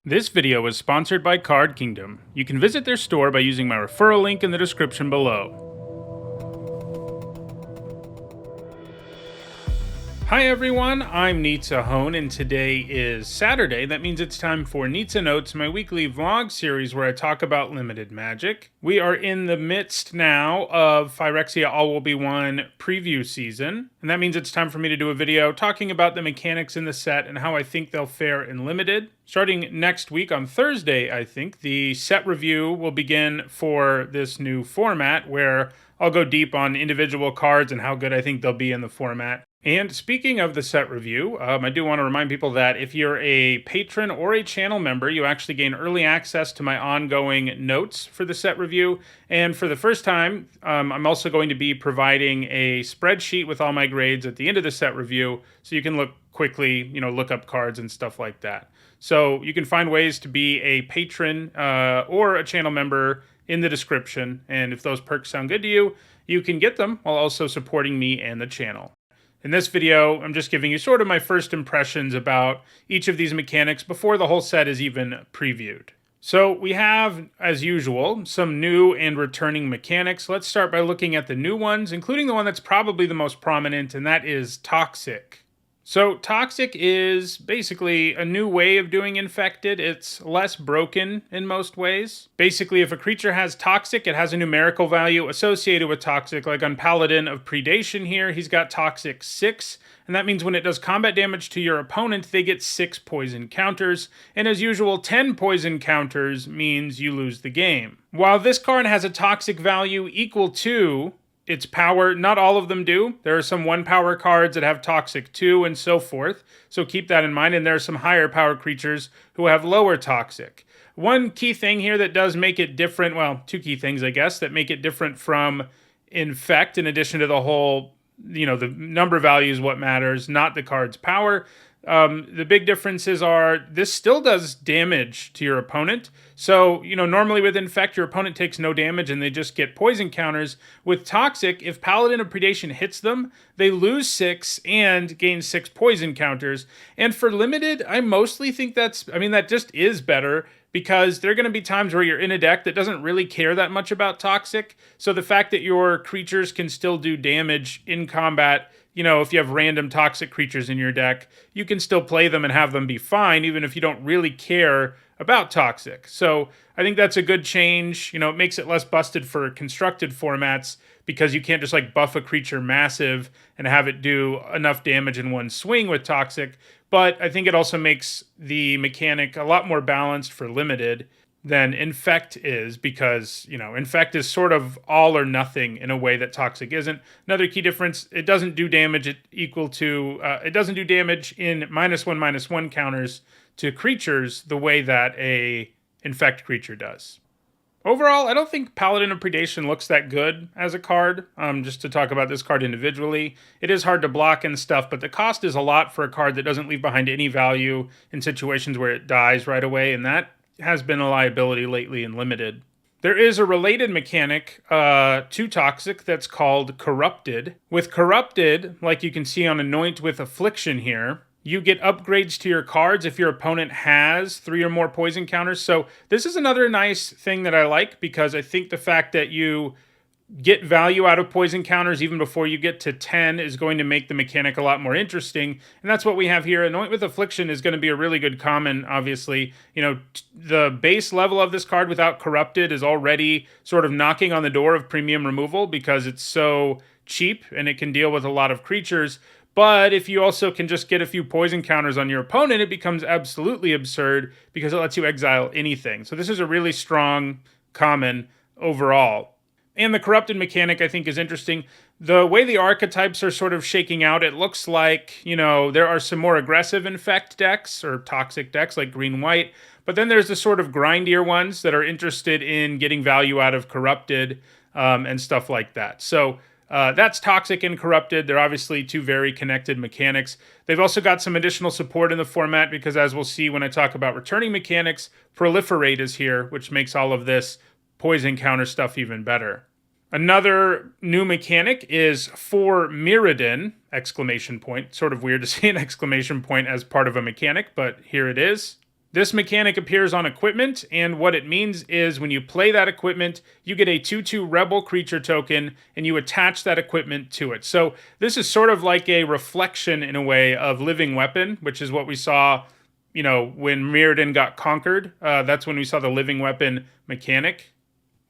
This video is sponsored by Card Kingdom. You can visit their store by using my referral link in the description below. Hi everyone, I'm Nizzanotes, and today is Saturday. That means it's time for Nizzanotes, my weekly vlog series where I talk about limited magic. We are in the midst now of Phyrexia All Will Be One preview season, and that means it's time for me to do a video talking about the mechanics in the set and how I think they'll fare in limited. Starting next week on Thursday, I think, the set review will begin for this new format where I'll go deep on individual cards and how good I think they'll be in the format. And speaking of the set review, I do want to remind people that if you're a patron or a channel member, you actually gain early access to my ongoing notes for the set review. And for the first time, I'm also going to be providing a spreadsheet with all my grades at the end of the set review, so you can look quickly, look up cards and stuff like that. So you can find ways to be a patron or a channel member in the description. And if those perks sound good to you, you can get them while also supporting me and the channel. In this video, I'm just giving you sort of my first impressions about each of these mechanics before the whole set is even previewed. So we have, as usual, some new and returning mechanics. Let's start by looking at the new ones, including the one that's probably the most prominent, and that is Toxic. So Toxic is basically a new way of doing Infected. It's less broken in most ways. Basically, if a creature has Toxic, it has a numerical value associated with Toxic. Like on Paladin of Predation here, he's got Toxic 6, and that means when it does combat damage to your opponent, they get 6 poison counters, and as usual, 10 poison counters means you lose the game. While this card has a Toxic value equal to its power, not all of them do. There are some 1-power cards that have Toxic 2 and so forth, so keep that in mind, and there are some higher power creatures who have lower Toxic. One key thing here that does make it different, well, two key things, I guess, that make it different from Infect, in addition to the whole, the number value is what matters, not the card's power. The big differences are this still does damage to your opponent. So, normally with Infect, your opponent takes no damage and they just get poison counters. With Toxic, if Paladin of Predation hits them, they lose 6 and gain 6 poison counters. And for limited, I mostly think that just is better, because there are going to be times where you're in a deck that doesn't really care that much about Toxic. So the fact that your creatures can still do damage in combat, if you have random Toxic creatures in your deck, you can still play them and have them be fine, even if you don't really care about Toxic. So I think that's a good change. It makes it less busted for constructed formats, because you can't just buff a creature massive and have it do enough damage in one swing with Toxic. But I think it also makes the mechanic a lot more balanced for limited than Infect is, because, Infect is sort of all or nothing in a way that Toxic isn't. Another key difference, it doesn't do damage it doesn't do damage in -1/-1 counters to creatures the way that a Infect creature does. Overall, I don't think Paladin of Predation looks that good as a card. Just to talk about this card individually, it is hard to block and stuff, but the cost is a lot for a card that doesn't leave behind any value in situations where it dies right away, and that has been a liability lately in limited. There is a related mechanic to Toxic that's called Corrupted. With Corrupted, like you can see on Anoint with Affliction here, you get upgrades to your cards if your opponent has 3 or more poison counters. So this is another nice thing that I like, because I think the fact that you get value out of poison counters even before you get to 10 is going to make the mechanic a lot more interesting. And that's what we have here. Anoint with Affliction is going to be a really good common, obviously. The base level of this card without Corrupted is already sort of knocking on the door of premium removal, because it's so cheap and it can deal with a lot of creatures. But if you also can just get a few poison counters on your opponent, it becomes absolutely absurd, because it lets you exile anything. So this is a really strong common overall. And the Corrupted mechanic, I think, is interesting. The way the archetypes are sort of shaking out, it looks like, there are some more aggressive Infect decks or Toxic decks like green-white, but then there's the sort of grindier ones that are interested in getting value out of Corrupted and stuff like that. So that's Toxic and Corrupted. They're obviously two very connected mechanics. They've also got some additional support in the format, because as we'll see when I talk about returning mechanics, Proliferate is here, which makes all of this poison counter stuff even better. Another new mechanic is for Mirrodin, exclamation point. Sort of weird to see an exclamation point as part of a mechanic, but here it is. This mechanic appears on equipment, and what it means is when you play that equipment, you get a 2/2 rebel creature token, and you attach that equipment to it. So this is sort of like a reflection, in a way, of Living Weapon, which is what we saw, when Mirrodin got conquered. That's when we saw the Living Weapon mechanic,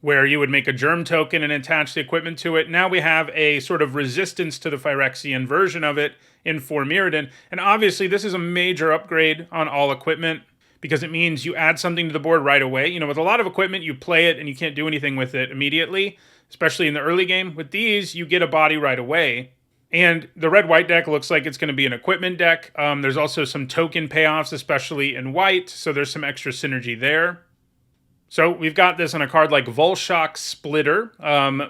where you would make a germ token and attach the equipment to it. Now we have a sort of resistance to the Phyrexian version of it in for Mirrodin. And obviously this is a major upgrade on all equipment, because it means you add something to the board right away. With a lot of equipment, you play it and you can't do anything with it immediately, especially in the early game. With these, you get a body right away. And the red-white deck looks like it's going to be an equipment deck. There's also some token payoffs, especially in white, so there's some extra synergy there. So we've got this on a card like Volshock Splitter,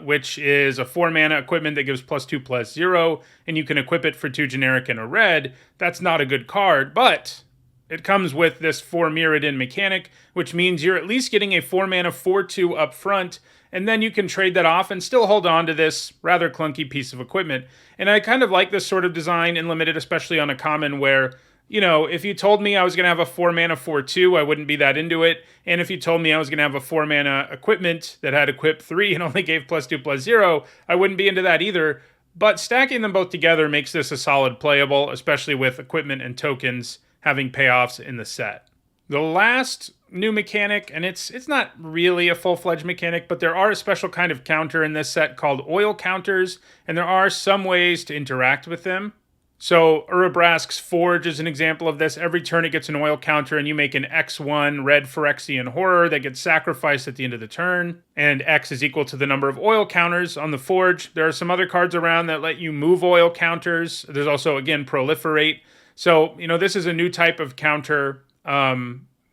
which is a 4-mana equipment that gives +2/+0, and you can equip it for 2 generic and a red. That's not a good card, but it comes with this 4 Mirrodin mechanic, which means you're at least getting a 4-mana 4/2 up front, and then you can trade that off and still hold on to this rather clunky piece of equipment. And I kind of like this sort of design in Limited, especially on a common, where, if you told me I was going to have a 4-mana 4/2, I wouldn't be that into it. And if you told me I was going to have a 4-mana equipment that had equip 3 and only gave +2/+0, I wouldn't be into that either. But stacking them both together makes this a solid playable, especially with equipment and tokens having payoffs in the set. The last new mechanic, and it's not really a full-fledged mechanic, but there are a special kind of counter in this set called oil counters, and there are some ways to interact with them. So Urabrask's Forge is an example of this. Every turn it gets an oil counter, and you make an X1 red Phyrexian horror that gets sacrificed at the end of the turn, and X is equal to the number of oil counters on the Forge. There are some other cards around that let you move oil counters. There's also, again, proliferate. So, this is a new type of counter,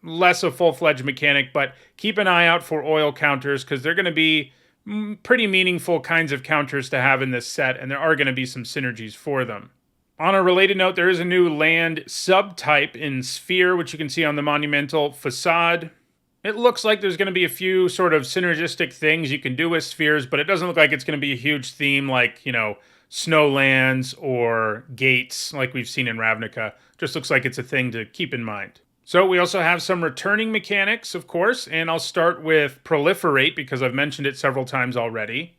less a full-fledged mechanic, but keep an eye out for oil counters, because they're going to be pretty meaningful kinds of counters to have in this set, and there are going to be some synergies for them. On a related note, there is a new land subtype in Sphere, which you can see on the Monumental Facade. It looks like there's going to be a few sort of synergistic things you can do with spheres, but it doesn't look like it's going to be a huge theme like, snowlands or gates like we've seen in Ravnica. Just looks like it's a thing to keep in mind. So we also have some returning mechanics, of course, and I'll start with Proliferate because I've mentioned it several times already.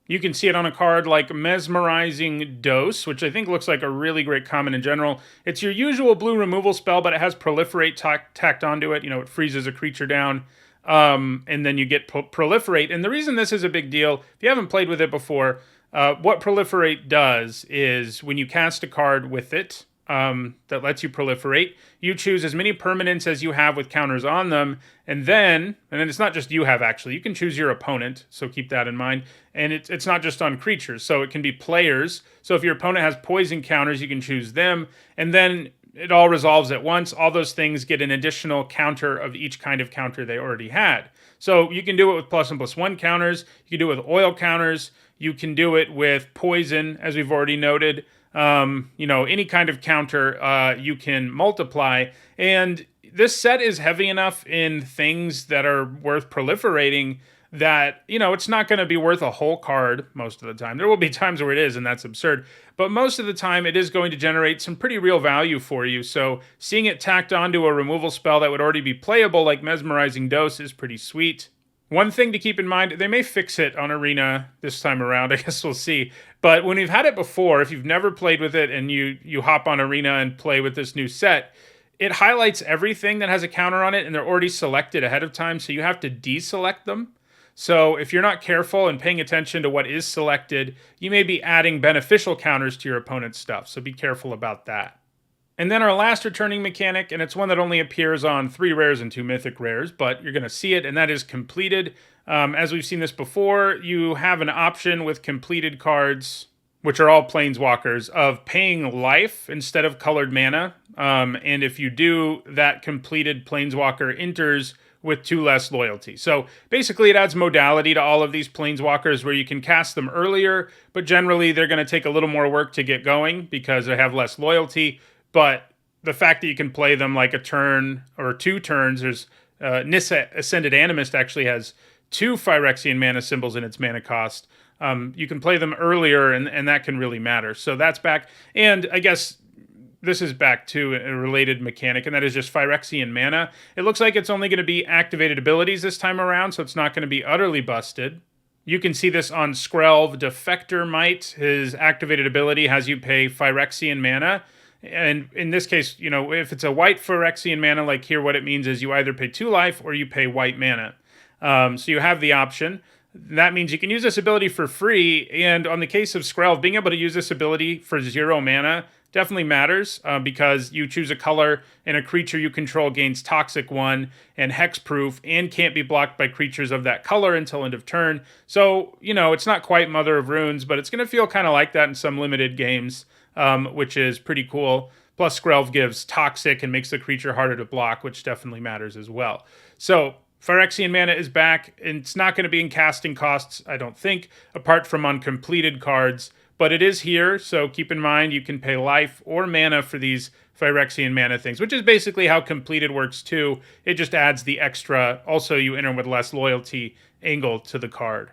You can see it on a card like Mesmerizing Dose, which I think looks like a really great common in general. It's your usual blue removal spell, but it has Proliferate tacked onto it. It freezes a creature down, and then you get Proliferate. And the reason this is a big deal, if you haven't played with it before, what Proliferate does is when you cast a card with it that lets you proliferate, you choose as many permanents as you have with counters on them, and then it's not just you have, actually. You can choose your opponent, so keep that in mind. And it's not just on creatures, so it can be players. So if your opponent has poison counters, you can choose them, and then it all resolves at once. All those things get an additional counter of each kind of counter they already had. So you can do it with plus and plus one counters. You can do it with oil counters. You can do it with poison, as we've already noted. Any kind of counter you can multiply. And this set is heavy enough in things that are worth proliferating that, it's not going to be worth a whole card most of the time. There will be times where it is, and that's absurd. But most of the time, it is going to generate some pretty real value for you. So seeing it tacked onto a removal spell that would already be playable, like Mesmerizing Dose, is pretty sweet. One thing to keep in mind, they may fix it on Arena this time around. I guess we'll see. But when you've had it before, if you've never played with it and you hop on Arena and play with this new set, it highlights everything that has a counter on it, and they're already selected ahead of time, so you have to deselect them. So if you're not careful and paying attention to what is selected, you may be adding beneficial counters to your opponent's stuff, so be careful about that. And then our last returning mechanic, and it's one that only appears on 3 rares and 2 mythic rares, but you're going to see it, and that is Completed. As we've seen this before, you have an option with completed cards, which are all planeswalkers, of paying life instead of colored mana. And if you do, that completed planeswalker enters with 2 less loyalty. So basically it adds modality to all of these planeswalkers where you can cast them earlier, but generally they're going to take a little more work to get going because they have less loyalty. But the fact that you can play them like a turn or 2 turns, there's Nissa Ascended Animist actually has 2 Phyrexian mana symbols in its mana cost. You can play them earlier, and that can really matter. So that's back. And I guess this is back to a related mechanic, and that is just Phyrexian mana. It looks like it's only going to be activated abilities this time around, so it's not going to be utterly busted. You can see this on Skrelv Defector Might. His activated ability has you pay Phyrexian mana. And in this case, you know, if it's a white Phyrexian mana, like here, what it means is you either pay 2 life or you pay white mana. So you have the option. That means you can use this ability for free. And on the case of Skrelv, being able to use this ability for 0 mana definitely matters because you choose a color and a creature you control gains Toxic 1 and Hexproof and can't be blocked by creatures of that color until end of turn. So, you know, it's not quite Mother of Runes, but it's going to feel kind of like that in some limited games, which is pretty cool. Plus, Skrelv gives Toxic and makes the creature harder to block, which definitely matters as well. So, Phyrexian mana is back, and it's not going to be in casting costs, I don't think, apart from on completed cards. But it is here, so keep in mind you can pay life or mana for these Phyrexian mana things, which is basically how completed works too. It just adds the extra, also you enter with less loyalty angle to the card.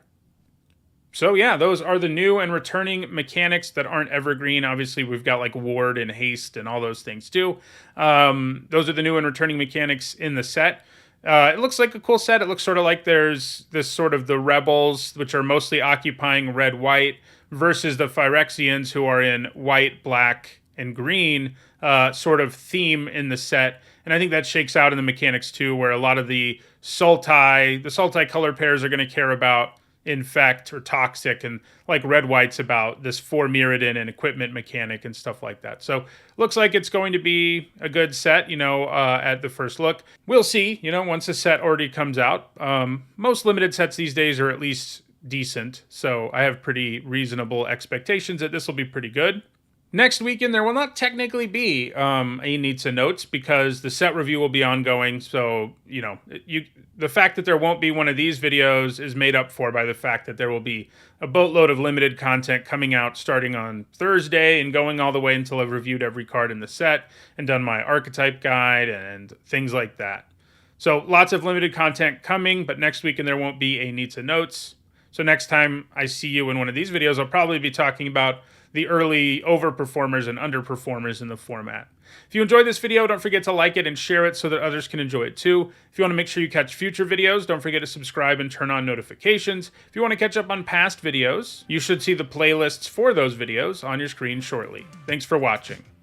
So yeah, those are the new and returning mechanics that aren't evergreen. Obviously, we've got like Ward and Haste and all those things too. Those are the new and returning mechanics in the set. It looks like a cool set. It looks sort of like there's this sort of the Rebels, which are mostly occupying red-white, versus the Phyrexians, who are in white, black, and green sort of theme in the set. And I think that shakes out in the mechanics too, where a lot of the Sultai color pairs are going to care about Infect or Toxic, and like red-white's about this 4 Mirrodin and equipment mechanic and stuff like that. So looks like it's going to be a good set, you know, at the first look. We'll see, you know, once the set already comes out. Most limited sets these days are at least decent, so I have pretty reasonable expectations that this will be pretty good. Next weekend, there will not technically be a Nizzanotes because the set review will be ongoing. So, you know, the fact that there won't be one of these videos is made up for by the fact that there will be a boatload of limited content coming out starting on Thursday and going all the way until I've reviewed every card in the set and done my archetype guide and things like that. So lots of limited content coming, but next weekend there won't be a Nizzanotes. So next time I see you in one of these videos, I'll probably be talking about the early overperformers and underperformers in the format. If you enjoyed this video, don't forget to like it and share it so that others can enjoy it too. If you want to make sure you catch future videos, don't forget to subscribe and turn on notifications. If you want to catch up on past videos, you should see the playlists for those videos on your screen shortly. Thanks for watching.